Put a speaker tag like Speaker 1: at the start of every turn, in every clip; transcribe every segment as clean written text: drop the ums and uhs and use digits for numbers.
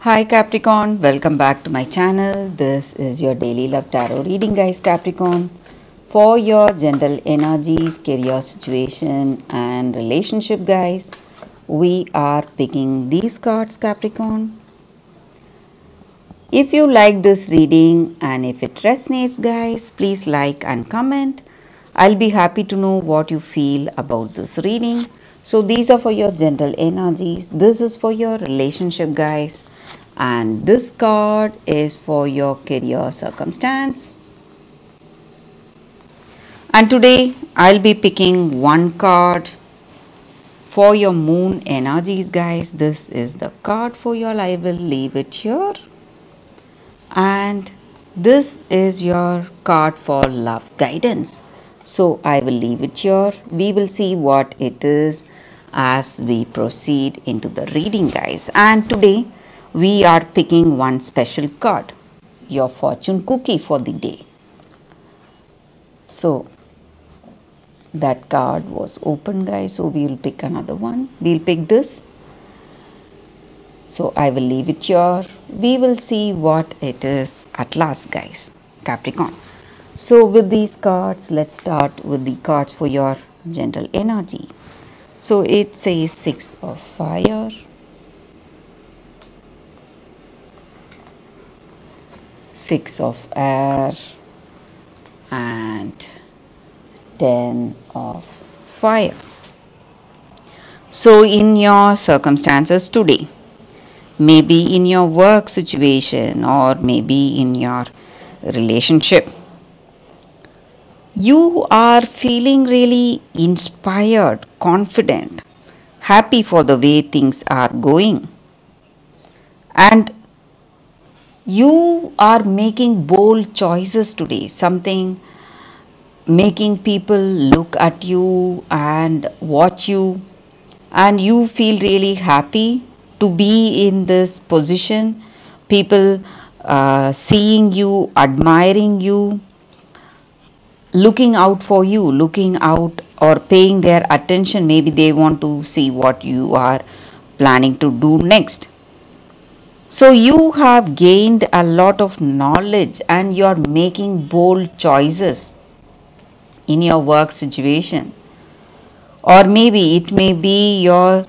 Speaker 1: Hi Capricorn, welcome back to my channel. This is your daily love tarot reading, guys. Capricorn, for your general energies, career situation and relationship, guys, we are picking these cards, Capricorn. If you like this reading and if it resonates, guys, please like and comment. I'll be happy to know what you feel about this reading. So these are for your general energies. This is for your relationship, guys. And this card is for your career circumstance. And today I'll be picking one card for your moon energies, guys. This is the card for your life. I will leave it here. And this is your card for love guidance. So I will leave it here. We will see what it is as we proceed into the reading, guys. And today we are picking one special card, your fortune cookie for the day. So that card was open, guys. So we will pick another one. We'll pick this. So I will leave it here. We will see what it is at last, guys. Capricorn. So with these cards, let's start with the cards for your general energy. So it says Six of Fire, Six of Air, and Ten of Fire. So in your circumstances today, maybe in your work situation or maybe in your relationship, you are feeling really inspired, confident, happy for the way things are going. And you are making bold choices today, something making people look at you and watch you, and you feel really happy to be in this position. People seeing you, admiring you, looking out for you, looking out or paying their attention. Maybe they want to see what you are planning to do next. So you have gained a lot of knowledge and you are making bold choices in your work situation. Or maybe it may be your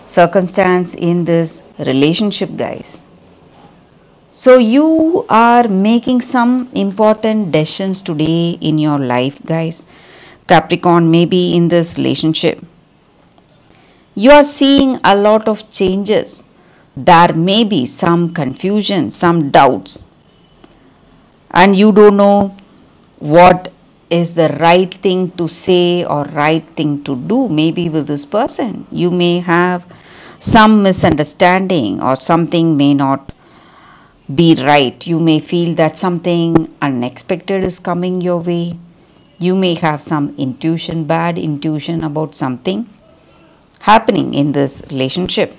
Speaker 1: circumstance in this relationship, guys. So you are making some important decisions today in your life, guys. Capricorn, maybe in this relationship, you are seeing a lot of changes. There may be some confusion, some doubts, and you don't know what is the right thing to say or right thing to do. Maybe with this person, you may have some misunderstanding or something may not be right. You may feel that something unexpected is coming your way. You may have some intuition, bad intuition about something happening in this relationship.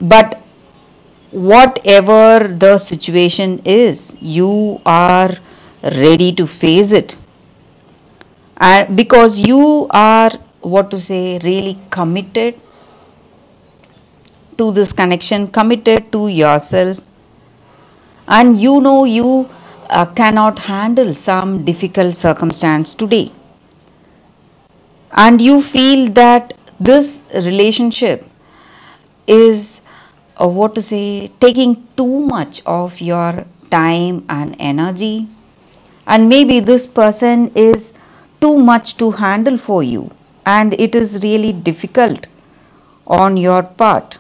Speaker 1: But whatever the situation is, you are ready to face it. And because you are, really committed to this connection, committed to yourself, and you know you cannot handle some difficult circumstance today, and you feel that this relationship is taking too much of your time and energy, and maybe this person is too much to handle for you and it is really difficult on your part.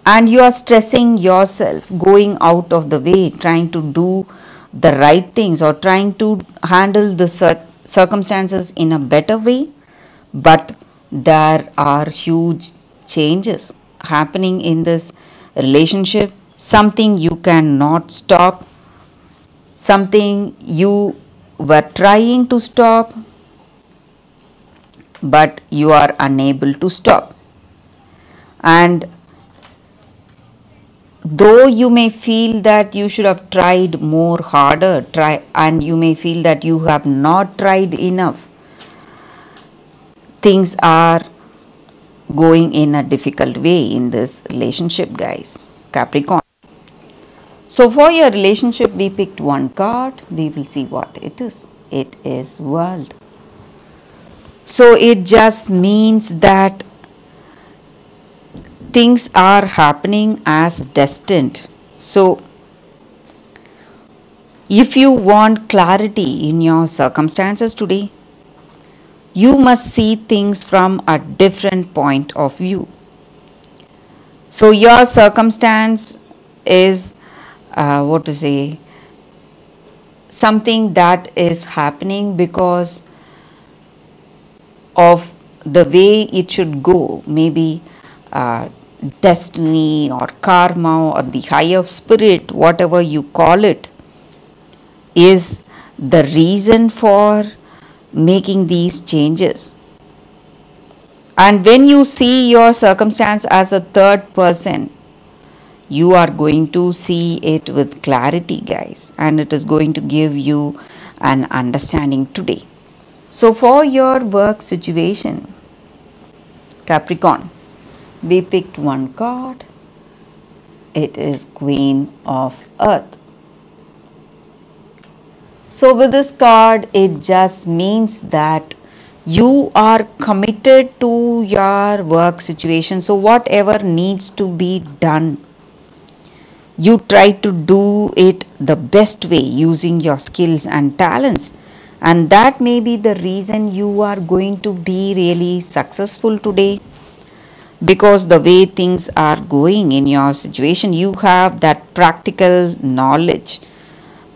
Speaker 1: And you are stressing yourself, going out of the way, trying to do the right things or trying to handle the circumstances in a better way. But there are huge changes happening in this relationship, something you cannot stop, something you were trying to stop, but you are unable to stop. And though you may feel that you should have tried more harder, and you may feel that you have not tried enough, things are going in a difficult way in this relationship, guys, Capricorn. So for your relationship, we picked one card. We will see what it is. It is World. So it just means that things are happening as destined. So if you want clarity in your circumstances today, you must see things from a different point of view. So your circumstance is something that is happening because of the way it should go, maybe destiny or karma or the higher spirit, whatever you call it, is the reason for making these changes. And when you see your circumstance as a third person, you are going to see it with clarity, guys, and it is going to give you an understanding today. So for your work situation, Capricorn, we picked one card. It is Queen of Earth. So with this card, it just means that you are committed to your work situation. So whatever needs to be done, you try to do it the best way using your skills and talents. And that may be the reason you are going to be really successful today, because the way things are going in your situation, you have that practical knowledge,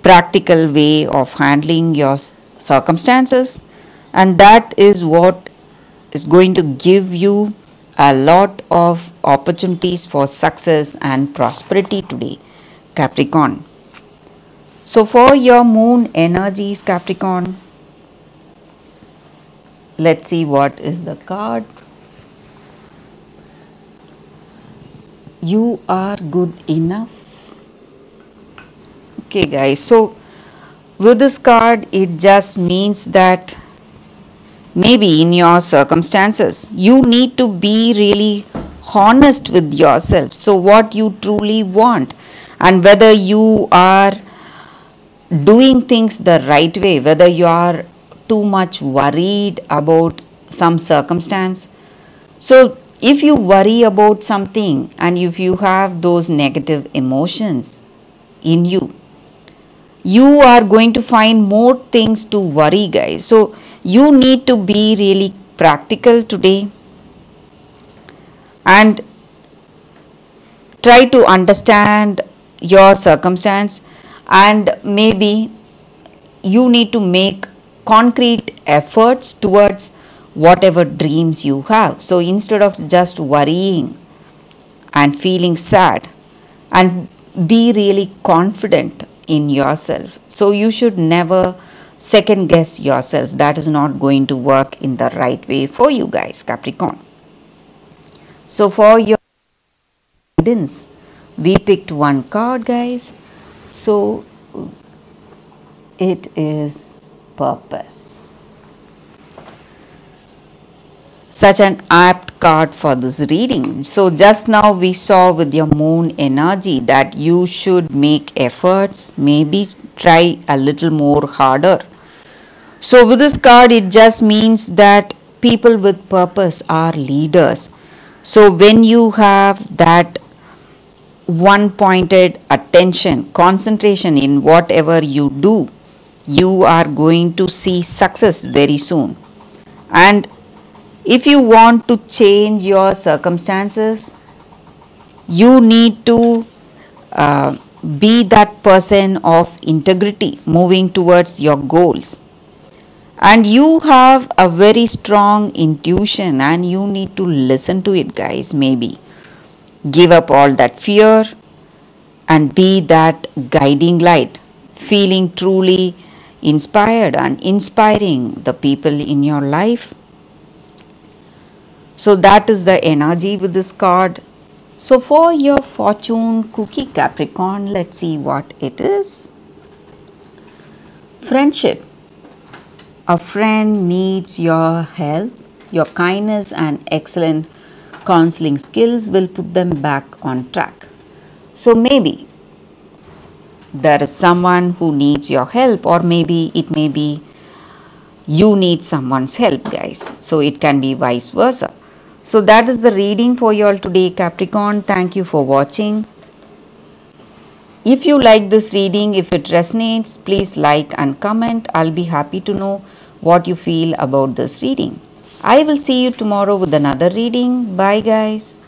Speaker 1: practical way of handling your circumstances, and that is what is going to give you a lot of opportunities for success and prosperity today, Capricorn. So for your moon energies, Capricorn, let's see what is the card. You are good enough. Okay, guys, so with this card, it just means that maybe in your circumstances, you need to be really honest with yourself. So what you truly want, and whether you are doing things the right way, whether you are too much worried about some circumstance. So if you worry about something and if you have those negative emotions in you, you are going to find more things to worry, guys. So you need to be really practical today and try to understand your circumstance, and maybe you need to make concrete efforts towards whatever dreams you have. So instead of just worrying and feeling sad, and be really confident in yourself. So you should never second guess yourself. That is not going to work in the right way for you, guys, Capricorn. So for your guidance, we picked one card, guys. So it is Purpose. Such an apt card for this reading. So just now we saw with your moon energy that you should make efforts, maybe try a little more harder. So with this card, it just means that people with purpose are leaders. So when you have that one pointed attention, concentration in whatever you do, you are going to see success very soon. And if you want to change your circumstances, you need to be that person of integrity moving towards your goals. And you have a very strong intuition and you need to listen to it, guys. Maybe give up all that fear and be that guiding light, feeling truly inspired and inspiring the people in your life. So that is the energy with this card. So for your fortune cookie, Capricorn, let's see what it is. Friendship. A friend needs your help, your kindness and excellent counseling skills will put them back on track. So maybe there is someone who needs your help, or maybe it may be you need someone's help, guys. So it can be vice versa. So that is the reading for you all today, Capricorn. Thank you for watching. If you like this reading, if it resonates, please like and comment. I'll be happy to know what you feel about this reading. I will see you tomorrow with another reading. Bye, guys.